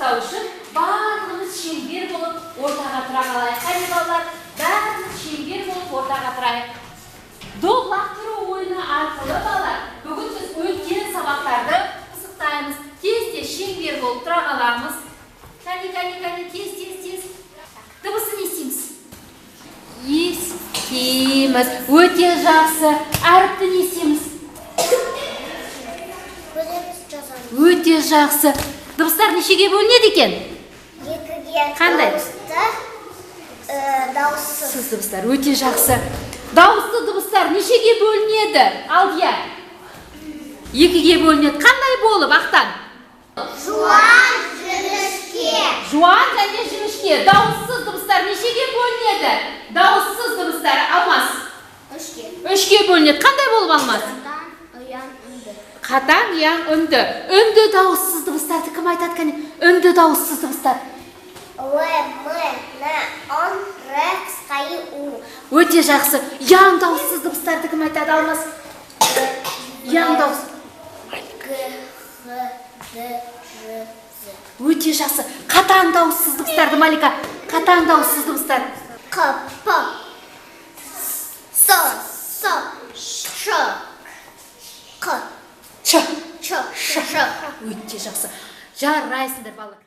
сақтау үшін барлығымыз шеңбер болып ортаға тұра қалайық. Қане балалар, бәріміз шеңбер болып ортаға тұрайық. Доп лақтыру ойыны арқылы балалар, бүгін біз өткен сабақтарды пысықтаймыз. Тез шеңбер болып тұра қаламыз. Кәне, тез. Дыбысын естиміз. Естиміз. Өте жақсы. Әріпті естиміз. Өте жақсы. Дыбыстар нешеге бөлінеді екен? Екіге. Қандай? Дауыссыз дыбыстар. Өте жақсы. Дауысты дыбыстар нешеге бөлінеді? Алдия. Екіге бөлінеді. Қандай болып, Ақтан? Жуан, жіңішке. Жуан және жіңішке. Дауыссыз дыбыстар нешеге бөлінеді? Дауыссыз дыбыстар Алмас. Үшке бөлінеді. Қандай болып, Алмас? Қатаң, ұяң, үнді. Үнді дауыссыз дыбыстарды кім айтады кәне? Үнді дауыссыз дыбыстар. Л, М, Н, Н, Р, қысқайы, У. Өте жақсы. Яң дауыссыз дыбыстарды кім айтады, Алмас? Яң дауыс. Г, Х, Д, Ж, З. Өте жақсы. Қатаң дауыссыз дыбыстарды, Малика. Қатаң дауыссыз дыбыстар. Қ, П, С, Ш, Қ, Ш. Ш. Өте жақсы. Жарайсыңдар, балалар.